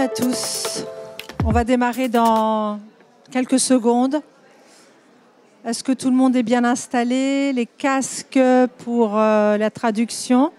à tous. On va démarrer dans quelques secondes. Est-ce que tout le monde est bien installé? Les casques pour la traduction.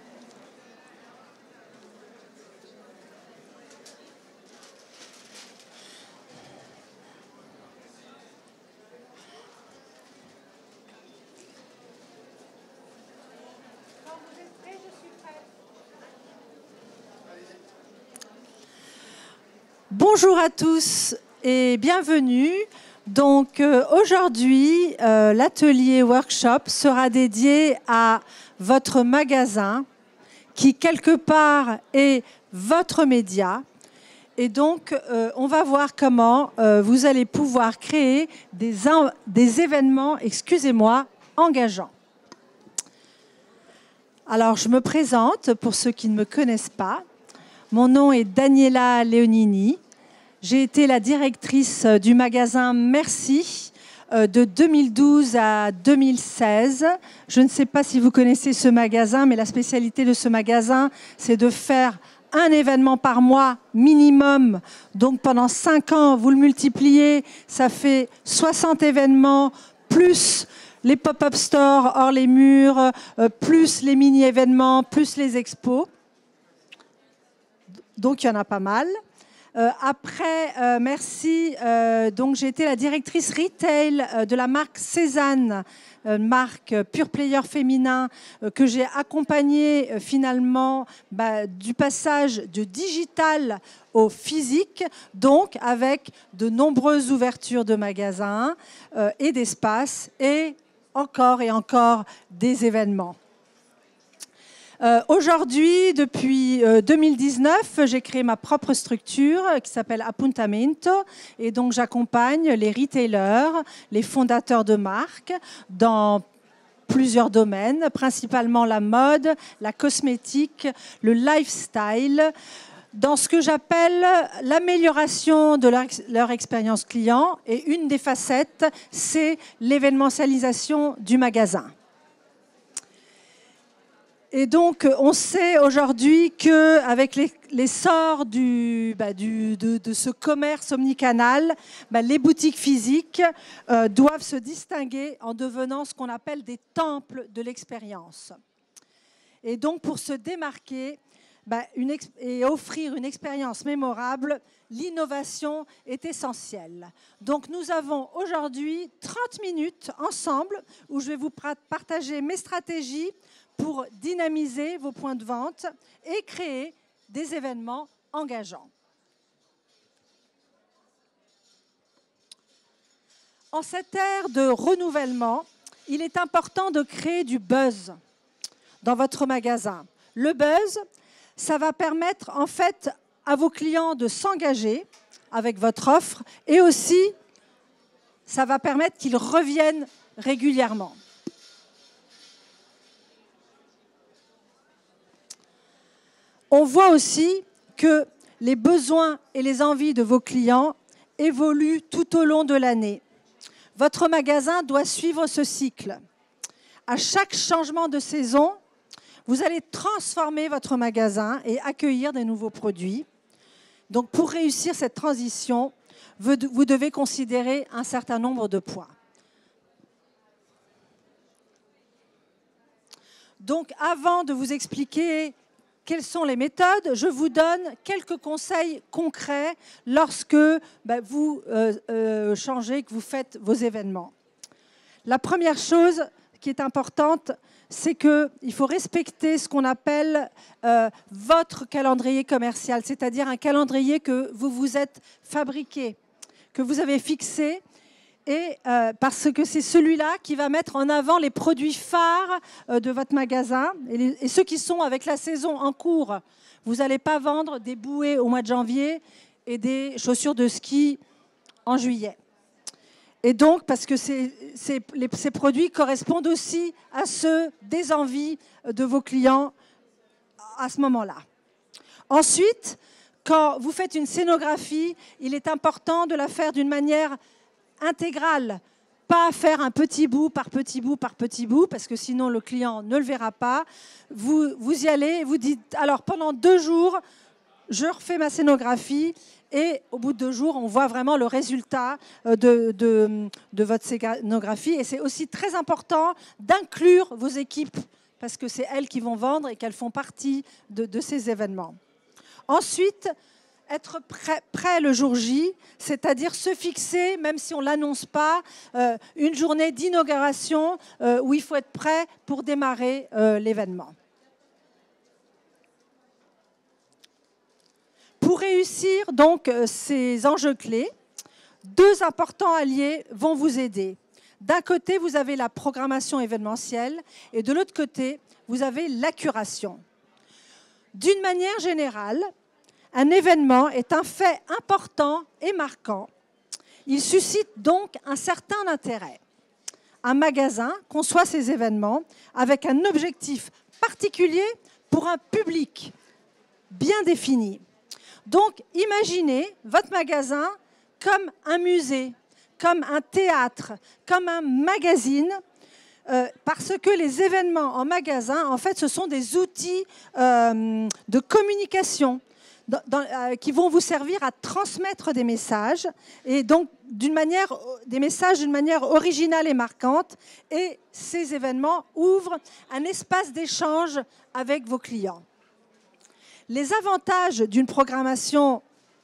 Bonjour à tous et bienvenue. Donc aujourd'hui, l'atelier workshop sera dédié à votre magasin qui quelque part est votre média. Et donc on va voir comment vous allez pouvoir créer des événements, excusez-moi, engageants. Alors je me présente pour ceux qui ne me connaissent pas. Mon nom est Daniela Leonini. J'ai été la directrice du magasin Merci de 2012 à 2016. Je ne sais pas si vous connaissez ce magasin, mais la spécialité de ce magasin, c'est de faire un événement par mois minimum. Donc pendant 5 ans, vous le multipliez, ça fait 60 événements, plus les pop-up stores hors les murs, plus les mini-événements, plus les expos. Donc il y en a pas mal. Après, merci. Donc, j'ai été la directrice retail de la marque Cézanne, marque pure player féminin, que j'ai accompagnée finalement du passage de digital au physique, donc avec de nombreuses ouvertures de magasins et d'espaces et encore des événements. Aujourd'hui, depuis 2019, j'ai créé ma propre structure qui s'appelle Appuntamento et donc j'accompagne les retailers, les fondateurs de marques dans plusieurs domaines, principalement la mode, la cosmétique, le lifestyle, dans ce que j'appelle l'amélioration de leur expérience client et une des facettes, c'est l'événementialisation du magasin. Et donc, on sait aujourd'hui qu'avec l'essor de ce commerce omnicanal, les boutiques physiques doivent se distinguer en devenant ce qu'on appelle des temples de l'expérience. Et donc, pour se démarquer et offrir une expérience mémorable, l'innovation est essentielle. Donc, nous avons aujourd'hui 30 minutes ensemble où je vais vous partager mes stratégies pour dynamiser vos points de vente et créer des événements engageants. En cette ère de renouvellement, il est important de créer du buzz dans votre magasin. Le buzz, ça va permettre en fait à vos clients de s'engager avec votre offre et aussi, ça va permettre qu'ils reviennent régulièrement. On voit aussi que les besoins et les envies de vos clients évoluent tout au long de l'année. Votre magasin doit suivre ce cycle. À chaque changement de saison, vous allez transformer votre magasin et accueillir des nouveaux produits. Donc, pour réussir cette transition, vous devez considérer un certain nombre de points. Donc, avant de vous expliquer quelles sont les méthodes, je vous donne quelques conseils concrets lorsque vous changez, que vous faites vos événements. La première chose qui est importante, c'est qu'il faut respecter ce qu'on appelle votre calendrier commercial, c'est-à-dire un calendrier que vous vous êtes fabriqué, que vous avez fixé, et parce que c'est celui-là qui va mettre en avant les produits phares de votre magasin et ceux qui sont avec la saison en cours. Vous n'allez pas vendre des bouées au mois de janvier et des chaussures de ski en juillet. Et donc, parce que ces produits correspondent aussi à ceux des envies de vos clients à ce moment-là. Ensuite, quand vous faites une scénographie, il est important de la faire d'une manière intégrale, pas faire un petit bout par petit bout par petit bout, parce que sinon le client ne le verra pas. Vous y allez, vous dites, alors pendant 2 jours, je refais ma scénographie et au bout de 2 jours, on voit vraiment le résultat de votre scénographie. Et c'est aussi très important d'inclure vos équipes parce que c'est elles qui vont vendre et qu'elles font partie de ces événements. Ensuite, être prêt le jour J, c'est-à-dire se fixer, même si on ne l'annonce pas, une journée d'inauguration où il faut être prêt pour démarrer l'événement. Pour réussir donc ces enjeux clés, 2 importants alliés vont vous aider. D'un côté, vous avez la programmation événementielle et de l'autre côté, vous avez la curation. D'une manière générale, un événement est un fait important et marquant. Il suscite donc un certain intérêt. Un magasin conçoit ces événements avec un objectif particulier pour un public bien défini. Donc, imaginez votre magasin comme un musée, comme un théâtre, comme un magazine, parce que les événements en magasin, en fait, ce sont des outils de communication qui vont vous servir à transmettre des messages, et donc des messages d'une manière originale et marquante. Et ces événements ouvrent un espace d'échange avec vos clients. Les avantages d'une programmation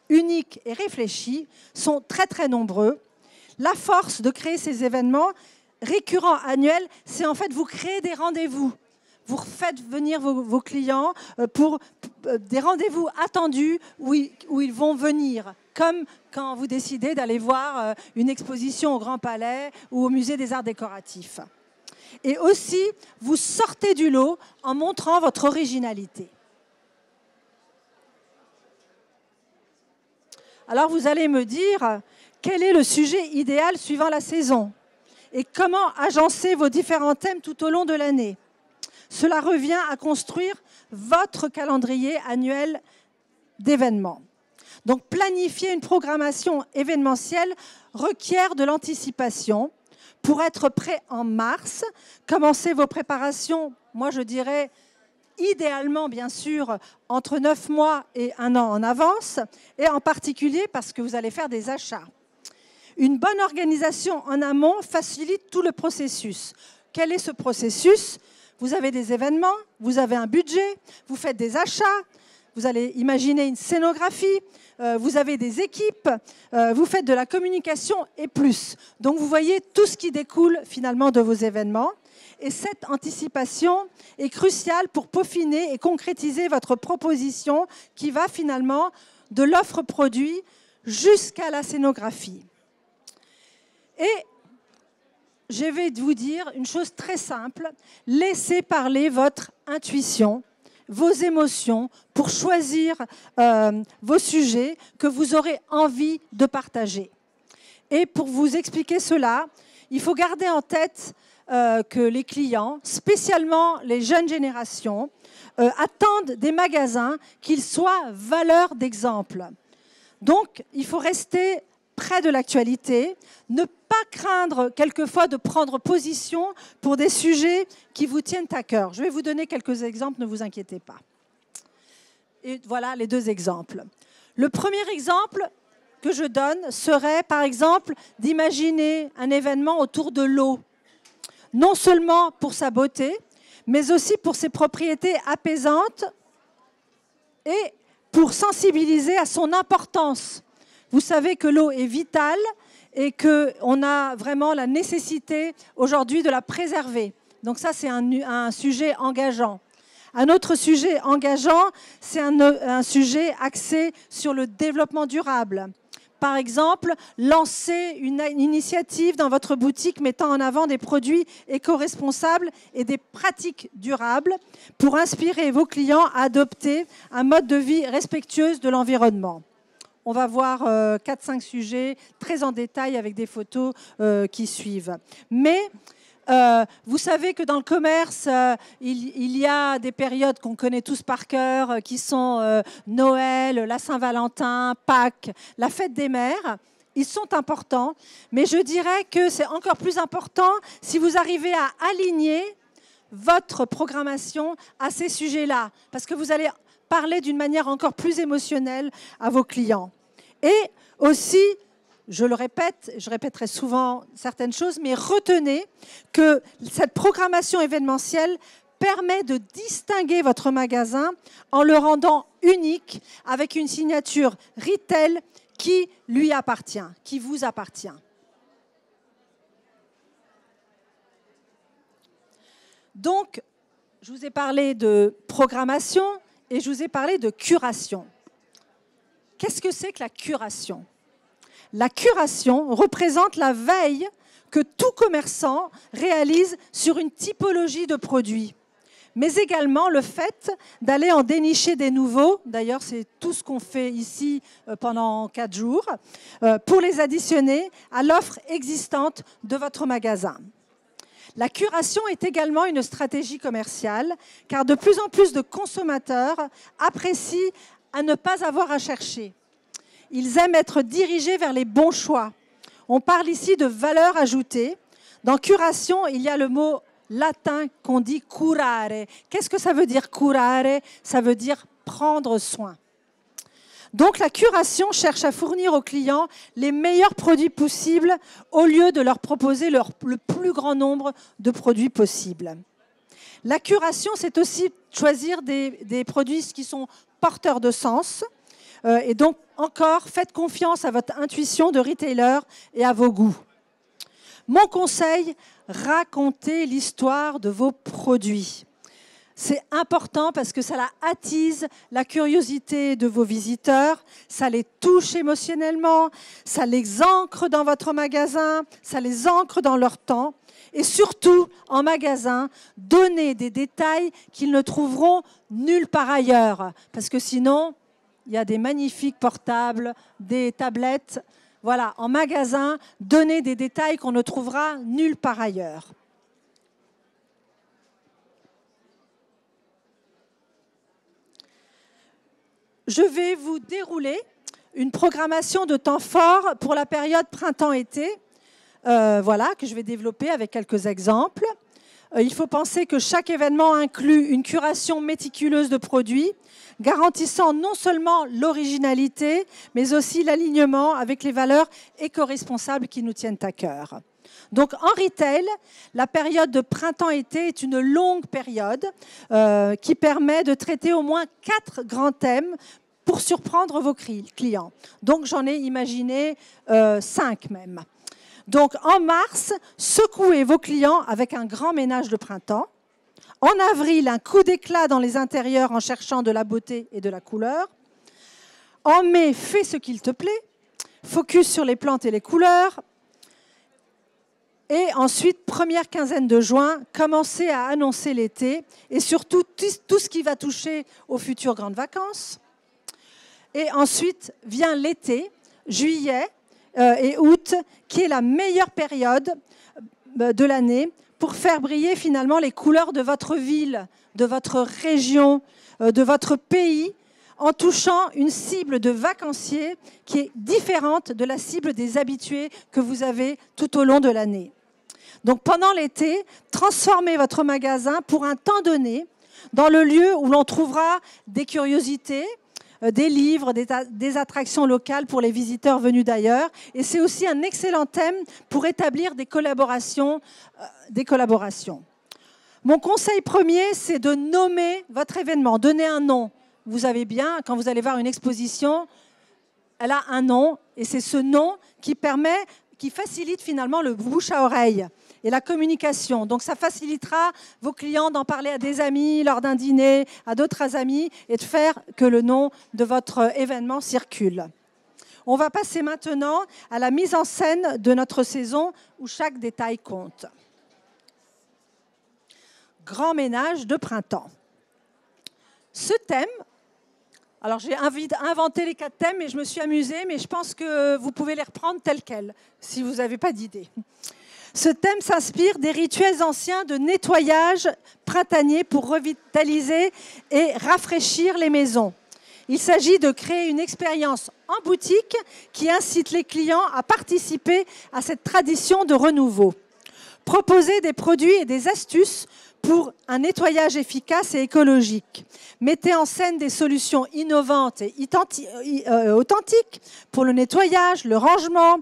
unique et réfléchie sont très très nombreux. La force de créer ces événements récurrents annuels, c'est en fait vous créez des rendez-vous. Vous faites venir vos clients pour des rendez-vous attendus où ils vont venir, comme quand vous décidez d'aller voir une exposition au Grand Palais ou au Musée des Arts Décoratifs. Et aussi, vous sortez du lot en montrant votre originalité. Alors vous allez me dire, quel est le sujet idéal suivant la saison? Et comment agencer vos différents thèmes tout au long de l'année? Cela revient à construire votre calendrier annuel d'événements. Donc planifier une programmation événementielle requiert de l'anticipation. Pour être prêt en mars, commencez vos préparations, moi je dirais, idéalement, bien sûr, entre 9 mois et 1 an en avance, et en particulier parce que vous allez faire des achats. Une bonne organisation en amont facilite tout le processus. Quel est ce processus? Vous avez des événements, vous avez un budget, vous faites des achats, vous allez imaginer une scénographie, vous avez des équipes, vous faites de la communication et plus. Donc vous voyez tout ce qui découle finalement de vos événements. Et cette anticipation est cruciale pour peaufiner et concrétiser votre proposition qui va finalement de l'offre produit jusqu'à la scénographie. Et je vais vous dire une chose très simple, laissez parler votre intuition, vos émotions pour choisir vos sujets que vous aurez envie de partager. Et pour vous expliquer cela, il faut garder en tête que les clients, spécialement les jeunes générations, attendent des magasins qu'ils soient valeurs d'exemple. Donc, il faut rester près de l'actualité, ne pas craindre quelquefois de prendre position pour des sujets qui vous tiennent à cœur. Je vais vous donner quelques exemples, ne vous inquiétez pas. Et voilà les 2 exemples. Le premier exemple que je donne serait, par exemple, d'imaginer un événement autour de l'eau. Non seulement pour sa beauté, mais aussi pour ses propriétés apaisantes et pour sensibiliser à son importance. Vous savez que l'eau est vitale et qu'on a vraiment la nécessité aujourd'hui de la préserver. Donc ça, c'est un sujet engageant. Un autre sujet engageant, c'est un sujet axé sur le développement durable. Par exemple, lancer une initiative dans votre boutique mettant en avant des produits éco-responsables et des pratiques durables pour inspirer vos clients à adopter un mode de vie respectueux de l'environnement. On va voir 4-5 sujets très en détail avec des photos qui suivent. Mais vous savez que dans le commerce, il y a des périodes qu'on connaît tous par cœur, qui sont Noël, la Saint-Valentin, Pâques, la fête des mères. Ils sont importants, mais je dirais que c'est encore plus important si vous arrivez à aligner votre programmation à ces sujets-là, parce que vous allez parler d'une manière encore plus émotionnelle à vos clients. Et aussi, je le répète, je répéterai souvent certaines choses, mais retenez que cette programmation événementielle permet de distinguer votre magasin en le rendant unique avec une signature retail qui lui appartient, qui vous appartient. Donc, je vous ai parlé de programmation et je vous ai parlé de curation. Qu'est-ce que c'est que la curation ? La curation représente la veille que tout commerçant réalise sur une typologie de produits, mais également le fait d'aller en dénicher des nouveaux. D'ailleurs, c'est tout ce qu'on fait ici pendant 4 jours, pour les additionner à l'offre existante de votre magasin. La curation est également une stratégie commerciale, car de plus en plus de consommateurs apprécient à ne pas avoir à chercher. Ils aiment être dirigés vers les bons choix. On parle ici de valeur ajoutée. Dans curation, il y a le mot latin qu'on dit curare. Qu'est-ce que ça veut dire curare? Ça veut dire prendre soin. Donc la curation cherche à fournir aux clients les meilleurs produits possibles au lieu de leur proposer le plus grand nombre de produits possibles. La curation, c'est aussi choisir des produits qui sont porteurs de sens. Et donc, encore, faites confiance à votre intuition de retailer et à vos goûts. Mon conseil, racontez l'histoire de vos produits. C'est important parce que ça attise la curiosité de vos visiteurs, ça les touche émotionnellement, ça les ancre dans votre magasin, ça les ancre dans leur temps. Et surtout, en magasin, donnez des détails qu'ils ne trouveront nulle part ailleurs. Parce que sinon, il y a des magnifiques portables, des tablettes. Voilà, en magasin, donnez des détails qu'on ne trouvera nulle part ailleurs. Je vais vous dérouler une programmation de temps fort pour la période printemps-été, voilà, que je vais développer avec quelques exemples. Il faut penser que chaque événement inclut une curation méticuleuse de produits, garantissant non seulement l'originalité, mais aussi l'alignement avec les valeurs éco-responsables qui nous tiennent à cœur. Donc en retail, la période de printemps-été est une longue période qui permet de traiter au moins 4 grands thèmes pour surprendre vos clients. Donc j'en ai imaginé 5 même. Donc en mars, secouez vos clients avec un grand ménage de printemps. En avril, un coup d'éclat dans les intérieurs en cherchant de la beauté et de la couleur. En mai, fais ce qu'il te plaît. Focus sur les plantes et les couleurs. Et ensuite, première quinzaine de juin, commencez à annoncer l'été et surtout tout ce qui va toucher aux futures grandes vacances. Et ensuite vient l'été, juillet et août, qui est la meilleure période de l'année pour faire briller finalement les couleurs de votre ville, de votre région, de votre pays, en touchant une cible de vacanciers qui est différente de la cible des habitués que vous avez tout au long de l'année. Donc pendant l'été, transformez votre magasin pour un temps donné dans le lieu où l'on trouvera des curiosités, des livres, des attractions locales pour les visiteurs venus d'ailleurs. Et c'est aussi un excellent thème pour établir des collaborations. Mon conseil premier, c'est de nommer votre événement, donner un nom. Vous savez bien, quand vous allez voir une exposition, elle a un nom et c'est ce nom qui facilite finalement le bouche à oreille et la communication. Donc ça facilitera vos clients d'en parler à des amis lors d'un dîner, à d'autres amis et de faire que le nom de votre événement circule. On va passer maintenant à la mise en scène de notre saison où chaque détail compte. Grand ménage de printemps. Ce thème, alors j'ai inventé les 4 thèmes et je me suis amusée, mais je pense que vous pouvez les reprendre tels quels, si vous n'avez pas d'idée. Ce thème s'inspire des rituels anciens de nettoyage printanier pour revitaliser et rafraîchir les maisons. Il s'agit de créer une expérience en boutique qui incite les clients à participer à cette tradition de renouveau. Proposer des produits et des astuces pour un nettoyage efficace et écologique. Mettez en scène des solutions innovantes et authentiques pour le nettoyage, le rangement.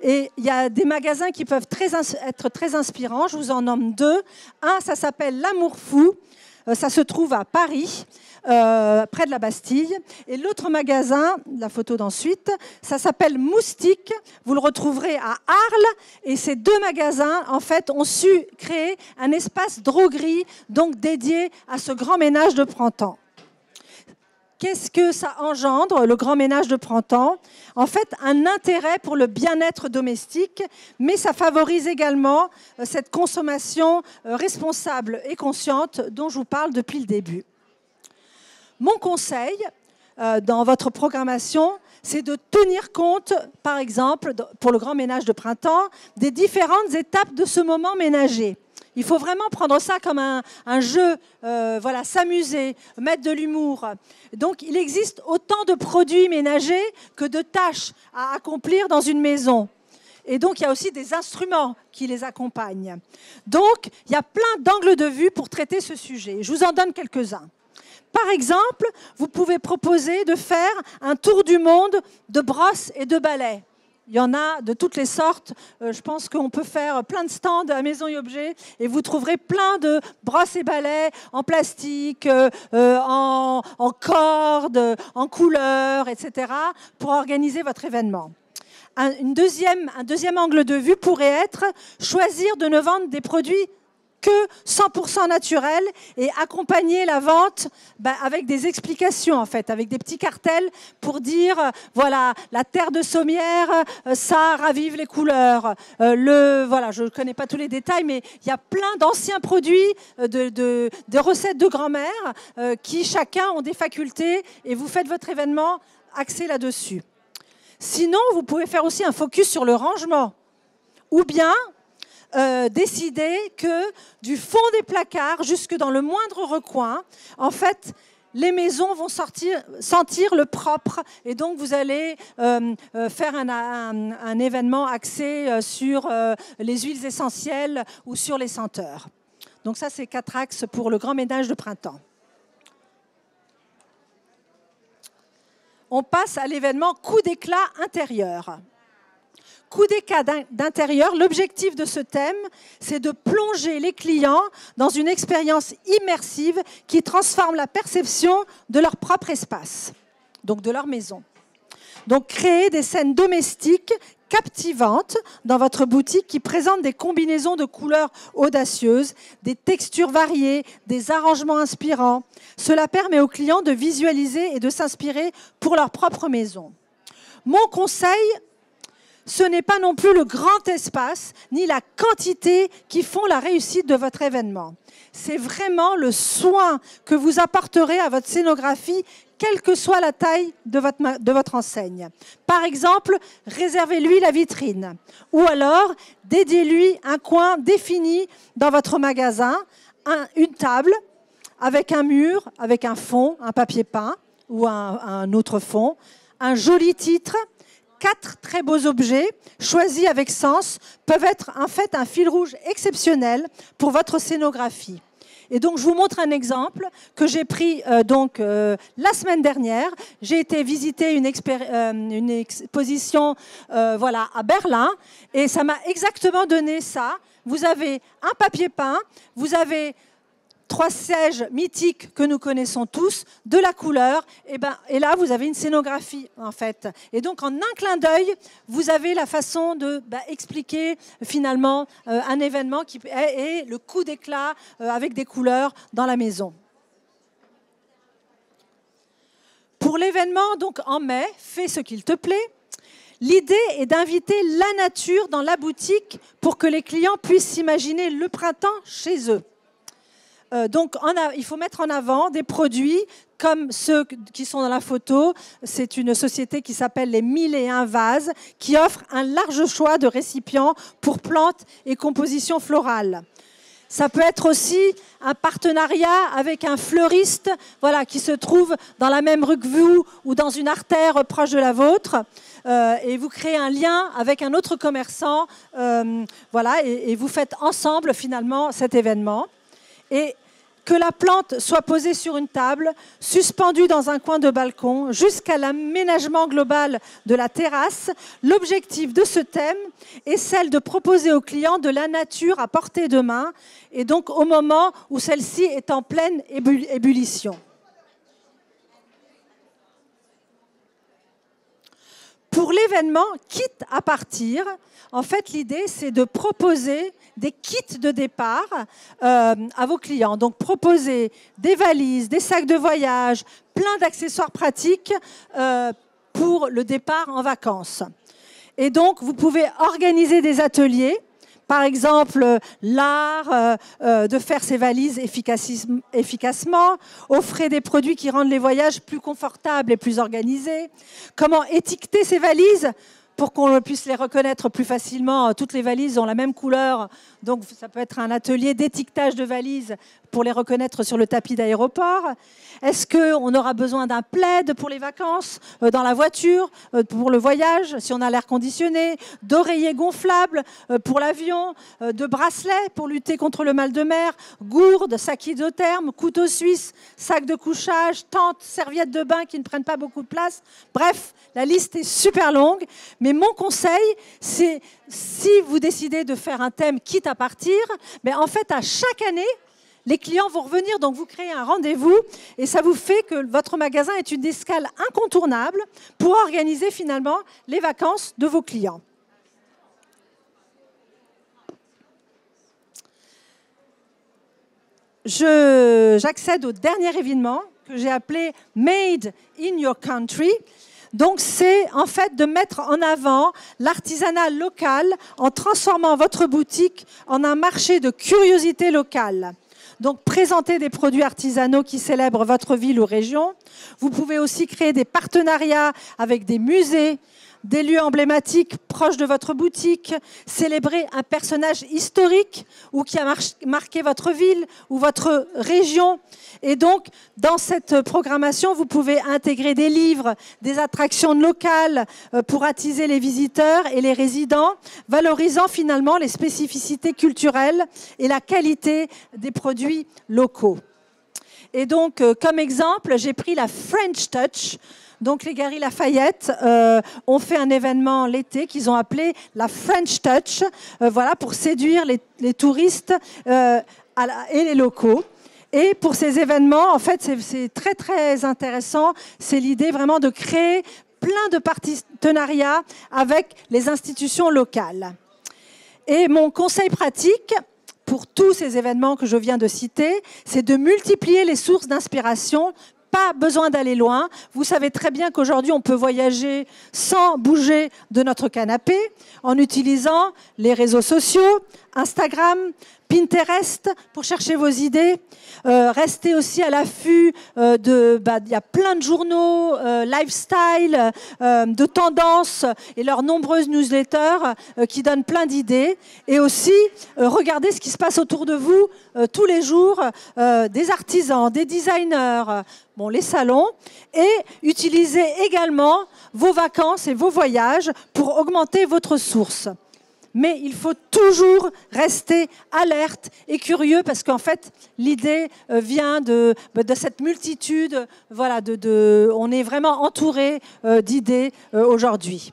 Et il y a des magasins qui peuvent être très inspirants. Je vous en nomme deux. Un, ça s'appelle L'Amour Fou. Ça se trouve à Paris, près de la Bastille. Et l'autre magasin, la photo d'ensuite, ça s'appelle Moustique. Vous le retrouverez à Arles. Et ces deux magasins, en fait, ont su créer un espace droguerie, donc dédié à ce grand ménage de printemps. Qu'est-ce que ça engendre, le grand ménage de printemps? En fait, un intérêt pour le bien-être domestique, mais ça favorise également cette consommation responsable et consciente dont je vous parle depuis le début. Mon conseil dans votre programmation, c'est de tenir compte, par exemple, pour le grand ménage de printemps, des différentes étapes de ce moment ménager. Il faut vraiment prendre ça comme un jeu, voilà, s'amuser, mettre de l'humour. Donc, il existe autant de produits ménagers que de tâches à accomplir dans une maison. Et donc, il y a aussi des instruments qui les accompagnent. Donc, il y a plein d'angles de vue pour traiter ce sujet. Je vous en donne quelques-uns. Par exemple, vous pouvez proposer de faire un tour du monde de brosses et de balais. Il y en a de toutes les sortes. Je pense qu'on peut faire plein de stands à Maison et Objets et vous trouverez plein de brosses et balais en plastique, en corde, en couleur, etc. pour organiser votre événement. Un deuxième angle de vue pourrait être choisir de ne vendre des produits que 100% naturel et accompagner la vente avec des explications, en fait, avec des petits cartels pour dire, voilà, la terre de Sommières, ça ravive les couleurs. Voilà, je ne connais pas tous les détails, mais il y a plein d'anciens produits, de recettes de grand-mère qui chacun ont des facultés et vous faites votre événement axé là-dessus. Sinon, vous pouvez faire aussi un focus sur le rangement ou bien décider que du fond des placards jusque dans le moindre recoin, en fait, les maisons vont sentir le propre et donc vous allez faire un événement axé sur les huiles essentielles ou sur les senteurs. Donc ça, c'est 4 axes pour le grand ménage de printemps. On passe à l'événement coup d'éclat intérieur. Coup d'éclat d'intérieur, l'objectif de ce thème, c'est de plonger les clients dans une expérience immersive qui transforme la perception de leur propre espace, donc de leur maison. Donc créer des scènes domestiques captivantes dans votre boutique qui présentent des combinaisons de couleurs audacieuses, des textures variées, des arrangements inspirants. Cela permet aux clients de visualiser et de s'inspirer pour leur propre maison. Mon conseil, ce n'est pas non plus le grand espace ni la quantité qui font la réussite de votre événement. C'est vraiment le soin que vous apporterez à votre scénographie, quelle que soit la taille de votre enseigne. Par exemple, réservez-lui la vitrine ou alors dédiez-lui un coin défini dans votre magasin, une table avec un mur, avec un fond, un papier peint ou un autre fond, un joli titre. 4 très beaux objets, choisis avec sens, peuvent être en fait un fil rouge exceptionnel pour votre scénographie. Et donc, je vous montre un exemple que j'ai pris la semaine dernière. J'ai été visiter une exposition voilà, à Berlin et ça m'a exactement donné ça. Vous avez un papier peint, vous avez 3 sièges mythiques que nous connaissons tous, de la couleur, et là, vous avez une scénographie, en fait. Et donc, en un clin d'œil, vous avez la façon de expliquer, finalement, un événement qui est le coup d'éclat avec des couleurs dans la maison. Pour l'événement, donc, en mai, fais ce qu'il te plaît. L'idée est d'inviter la nature dans la boutique pour que les clients puissent s'imaginer le printemps chez eux. Donc, il faut mettre en avant des produits comme ceux qui sont dans la photo. C'est une société qui s'appelle les 1001 Vases, qui offre un large choix de récipients pour plantes et compositions florales. Ça peut être aussi un partenariat avec un fleuriste voilà, qui se trouve dans la même rue que vous ou dans une artère proche de la vôtre. Et vous créez un lien avec un autre commerçant voilà, et vous faites ensemble finalement cet événement. et que la plante soit posée sur une table, suspendue dans un coin de balcon, jusqu'à l'aménagement global de la terrasse. L'objectif de ce thème est celle de proposer aux clients de la nature à portée de main, et donc au moment où celle-ci est en pleine ébullition. Pour l'événement Kit à partir, en fait, l'idée, c'est de proposer des kits de départ à vos clients. Donc, proposer des valises, des sacs de voyage, plein d'accessoires pratiques pour le départ en vacances. Et donc, vous pouvez organiser des ateliers. Par exemple, l'art de faire ses valises efficacement, offrir des produits qui rendent les voyages plus confortables et plus organisés. Comment étiqueter ces valises pour qu'on puisse les reconnaître plus facilement. Toutes les valises ont la même couleur, donc ça peut être un atelier d'étiquetage de valises pour les reconnaître sur le tapis d'aéroport. Est-ce qu'on aura besoin d'un plaid pour les vacances, dans la voiture, pour le voyage, si on a l'air conditionné, d'oreillers gonflables pour l'avion, de bracelets pour lutter contre le mal de mer, gourdes, sacs isothermes, couteaux suisses, sacs de couchage, tentes, serviettes de bain qui ne prennent pas beaucoup de place. Bref, la liste est super longue, mais mon conseil, c'est si vous décidez de faire un thème quitte à partir, mais en fait, à chaque année, les clients vont revenir, donc vous créez un rendez-vous et ça vous fait que votre magasin est une escale incontournable pour organiser finalement les vacances de vos clients. J'accède au dernier événement que j'ai appelé Made in Your Country. Donc, c'est en fait de mettre en avant l'artisanat local en transformant votre boutique en un marché de curiosité locale. Donc, présenter des produits artisanaux qui célèbrent votre ville ou région. Vous pouvez aussi créer des partenariats avec des musées, des lieux emblématiques proches de votre boutique, célébrer un personnage historique ou qui a marqué votre ville ou votre région. Et donc, dans cette programmation, vous pouvez intégrer des livres, des attractions locales pour attiser les visiteurs et les résidents, valorisant finalement les spécificités culturelles et la qualité des produits locaux. Et donc, comme exemple, j'ai pris la French Touch. Donc, les Galeries Lafayette ont fait un événement l'été qu'ils ont appelé la French Touch, voilà, pour séduire les touristes et les locaux. Et pour ces événements, en fait, c'est très, très intéressant. C'est l'idée vraiment de créer plein de partenariats avec les institutions locales. Et mon conseil pratique pour tous ces événements que je viens de citer, c'est de multiplier les sources d'inspiration. Pas besoin d'aller loin. Vous savez très bien qu'aujourd'hui, on peut voyager sans bouger de notre canapé en utilisant les réseaux sociaux, Instagram, Pinterest pour chercher vos idées. Restez aussi à l'affût il y a plein de journaux, lifestyle, de tendances et leurs nombreuses newsletters qui donnent plein d'idées. Et aussi, regardez ce qui se passe autour de vous tous les jours, des artisans, des designers, les salons, et utilisez également vos vacances et vos voyages pour augmenter votre source. Mais il faut toujours rester alerte et curieux parce qu'en fait, l'idée vient de cette multitude. Voilà, on est vraiment entouré d'idées aujourd'hui.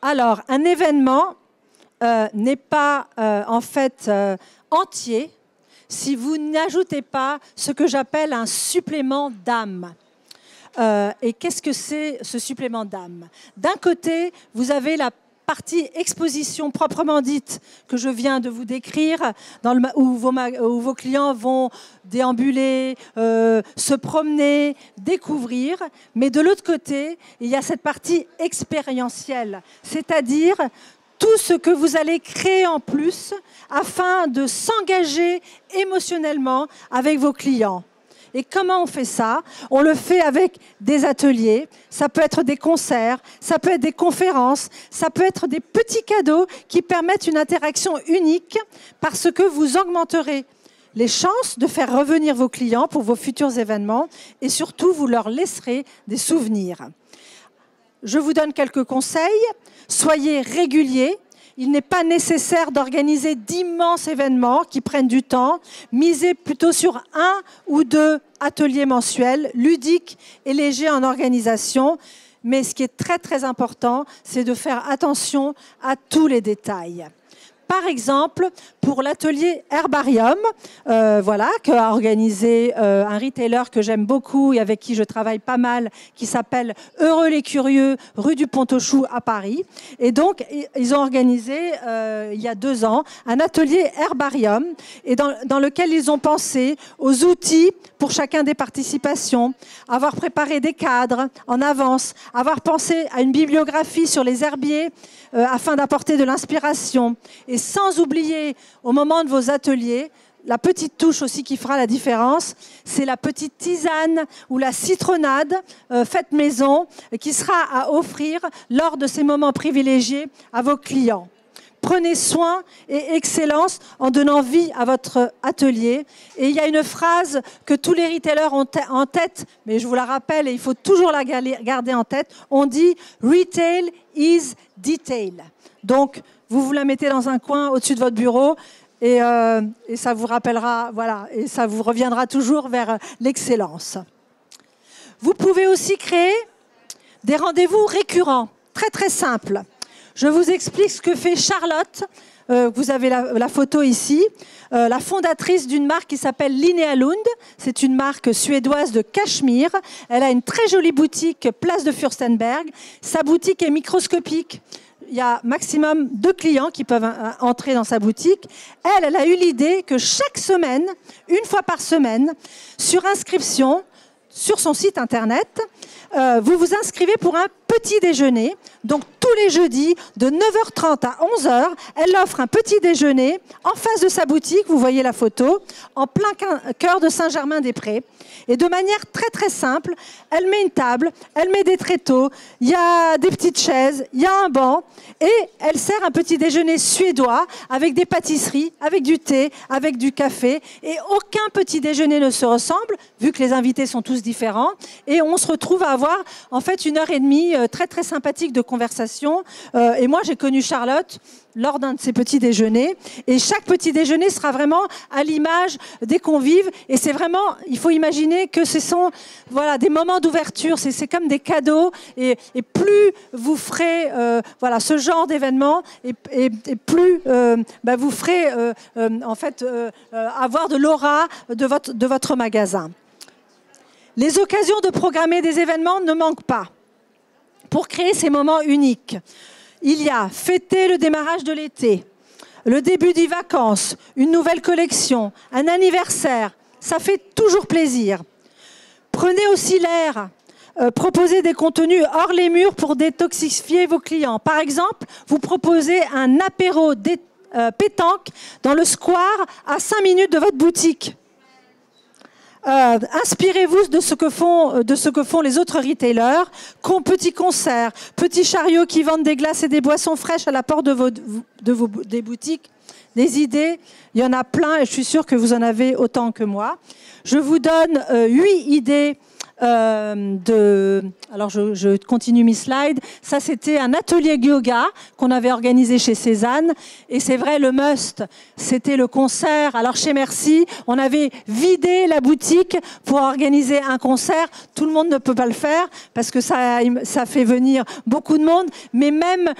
Alors, un événement n'est pas en fait entier si vous n'ajoutez pas ce que j'appelle un supplément d'âme. Et qu'est-ce que c'est ce supplément d'âme? D'un côté, vous avez la partie exposition proprement dite que je viens de vous décrire, où vos clients vont déambuler, se promener, découvrir. Mais de l'autre côté, il y a cette partie expérientielle, c'est-à-dire tout ce que vous allez créer en plus afin de s'engager émotionnellement avec vos clients. Et comment on fait ça? On le fait avec des ateliers, ça peut être des concerts, ça peut être des conférences, ça peut être des petits cadeaux qui permettent une interaction unique parce que vous augmenterez les chances de faire revenir vos clients pour vos futurs événements et surtout, vous leur laisserez des souvenirs. Je vous donne quelques conseils. Soyez réguliers. il n'est pas nécessaire d'organiser d'immenses événements qui prennent du temps. Misez plutôt sur 1 ou 2 ateliers mensuels, ludiques et légers en organisation. Mais ce qui est très très important, c'est de faire attention à tous les détails. Par exemple, pour l'atelier Herbarium, qu'a organisé un retailer que j'aime beaucoup et avec qui je travaille pas mal, qui s'appelle Heureux les Curieux, rue du Pont-aux-Choux à Paris. Et donc, ils ont organisé, il y a 2 ans, un atelier Herbarium et dans lequel ils ont pensé aux outils pour chacun des participations, avoir préparé des cadres en avance, avoir pensé à une bibliographie sur les herbiers afin d'apporter de l'inspiration. Et sans oublier, au moment de vos ateliers, la petite touche aussi qui fera la différence, c'est la petite tisane ou la citronnade faite maison qui sera à offrir lors de ces moments privilégiés à vos clients. Prenez soin et excellence en donnant vie à votre atelier. Et il y a une phrase que tous les retailers ont en tête, mais je vous la rappelle et il faut toujours la garder en tête. On dit « Retail is detail ». Donc, vous la mettez dans un coin au-dessus de votre bureau et ça vous rappellera, voilà, et ça vous reviendra toujours vers l'excellence. Vous pouvez aussi créer des rendez-vous récurrents, très très simples. Je vous explique ce que fait Charlotte. Vous avez la photo ici. La fondatrice d'une marque qui s'appelle Linnea Lund. C'est une marque suédoise de cachemire. Elle a une très jolie boutique, place de Furstenberg. Sa boutique est microscopique. Il y a maximum 2 clients qui peuvent entrer dans sa boutique. Elle a eu l'idée que chaque semaine, 1 fois par semaine, sur inscription, sur son site internet, vous vous inscrivez pour un petit déjeuner. Donc tous les jeudis, de 9h30 à 11h, elle offre un petit déjeuner en face de sa boutique, vous voyez la photo, en plein cœur de Saint-Germain-des-Prés. Et de manière très très simple, elle met une table, elle met des tréteaux, il y a des petites chaises, il y a un banc, et elle sert un petit déjeuner suédois avec des pâtisseries, avec du thé, avec du café. Et aucun petit déjeuner ne se ressemble, vu que les invités sont tous différents. Et on se retrouve à avoir en fait 1h30 très très sympathique de conversation. Et moi j'ai connu Charlotte lors d'un de ces petits déjeuners. Et chaque petit déjeuner sera vraiment à l'image des convives. Et c'est vraiment, il faut imaginer que ce sont des moments d'ouverture. C'est comme des cadeaux. Et plus vous ferez ce genre d'événement, et plus vous ferez avoir de l'aura de votre magasin. Les occasions de programmer des événements ne manquent pas pour créer ces moments uniques. Il y a fêter le démarrage de l'été, le début des vacances, une nouvelle collection, un anniversaire. Ça fait toujours plaisir. Prenez aussi l'air. Proposez des contenus hors les murs pour détoxifier vos clients. Par exemple, vous proposez un apéro pétanque dans le square à 5 minutes de votre boutique. Inspirez-vous de ce que font les autres retailers. Petits concerts, petits chariots qui vendent des glaces et des boissons fraîches à la porte des boutiques. Des idées, il y en a plein et je suis sûre que vous en avez autant que moi. Je vous donne 8 idées. Alors je continue mes slides. Ça, c'était un atelier yoga qu'on avait organisé chez Cézanne. Et c'est vrai, le must, c'était le concert. Alors chez Merci, on avait vidé la boutique pour organiser un concert. Tout le monde ne peut pas le faire parce que ça fait venir beaucoup de monde. Mais même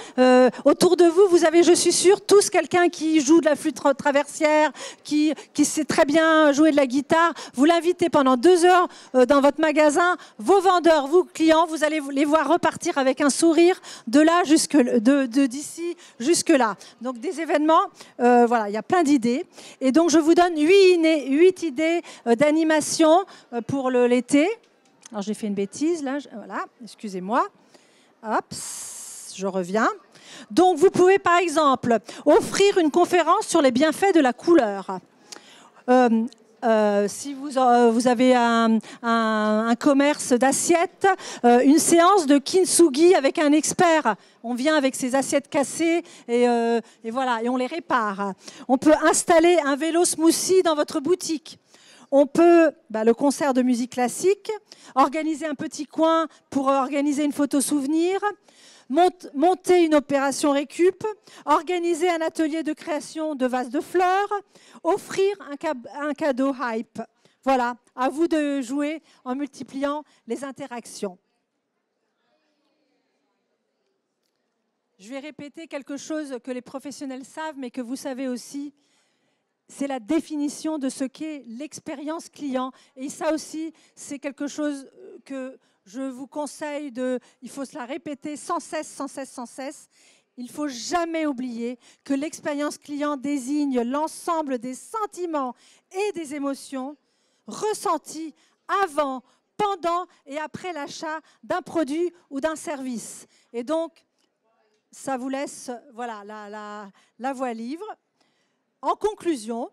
autour de vous, vous avez, je suis sûre, tous quelqu'un qui joue de la flûte traversière, qui sait très bien jouer de la guitare. Vous l'invitez pendant 2 heures dans votre magasin. Vos vendeurs, vos clients, vous allez les voir repartir avec un sourire d'ici jusque là. Donc des événements, il y a plein d'idées. Et donc je vous donne 8 idées d'animation pour l'été. Alors j'ai fait une bêtise là, voilà, excusez-moi. Hop, je reviens. Donc vous pouvez par exemple offrir une conférence sur les bienfaits de la couleur. Si vous avez un commerce d'assiettes, une séance de kintsugi avec un expert. On vient avec ses assiettes cassées et on les répare. On peut installer un vélo smoothie dans votre boutique. On peut, le concert de musique classique, organiser un petit coin pour organiser une photo souvenir, monter une opération récup, organiser un atelier de création de vases de fleurs, offrir un cadeau hype. Voilà, à vous de jouer en multipliant les interactions. Je vais répéter quelque chose que les professionnels savent, mais que vous savez aussi. C'est la définition de ce qu'est l'expérience client. Et ça aussi, c'est quelque chose que je vous conseille il faut se la répéter sans cesse, sans cesse, sans cesse. Il ne faut jamais oublier que l'expérience client désigne l'ensemble des sentiments et des émotions ressentis avant, pendant et après l'achat d'un produit ou d'un service. Et donc, ça vous laisse la voie libre. En conclusion,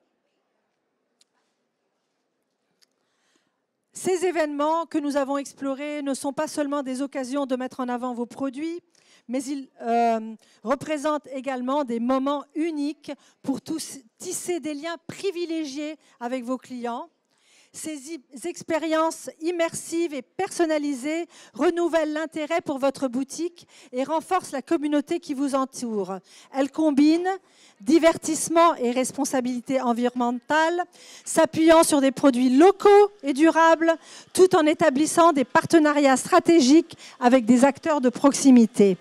ces événements que nous avons explorés ne sont pas seulement des occasions de mettre en avant vos produits, mais ils représentent également des moments uniques pour tisser des liens privilégiés avec vos clients. Ces expériences immersives et personnalisées renouvellent l'intérêt pour votre boutique et renforcent la communauté qui vous entoure. Elles combinent divertissement et responsabilité environnementale, s'appuyant sur des produits locaux et durables, tout en établissant des partenariats stratégiques avec des acteurs de proximité.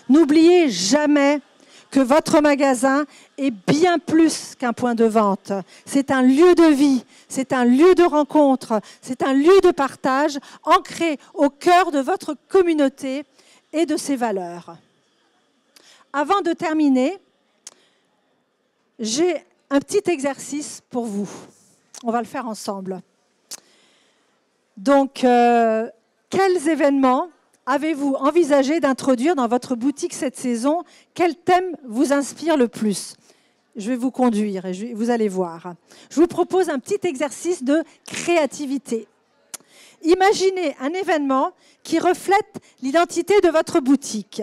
N'oubliez jamais que votre magasin est bien plus qu'un point de vente. C'est un lieu de vie, c'est un lieu de rencontre, c'est un lieu de partage ancré au cœur de votre communauté et de ses valeurs. Avant de terminer, j'ai un petit exercice pour vous. On va le faire ensemble. Donc, quels événements avez-vous envisagé d'introduire dans votre boutique cette saison? Quel thème vous inspire le plus? Je vais vous conduire et vous allez voir. Je vous propose un petit exercice de créativité. Imaginez un événement qui reflète l'identité de votre boutique.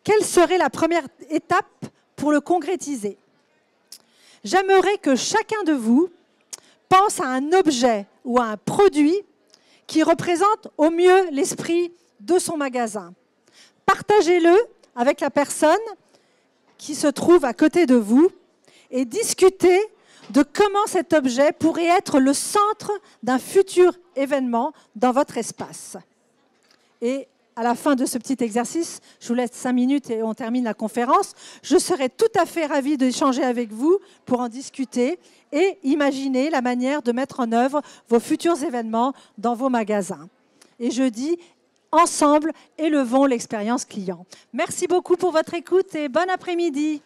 Quelle serait la première étape pour le concrétiser? J'aimerais que chacun de vous pense à un objet ou à un produit qui représente au mieux l'esprit de son magasin. Partagez-le avec la personne qui se trouve à côté de vous et discutez de comment cet objet pourrait être le centre d'un futur événement dans votre espace. Et à la fin de ce petit exercice, je vous laisse 5 minutes et on termine la conférence. Je serai tout à fait ravie d'échanger avec vous pour en discuter et imaginer la manière de mettre en œuvre vos futurs événements dans vos magasins. Et je dis, ensemble, élevons l'expérience client. Merci beaucoup pour votre écoute et bon après-midi.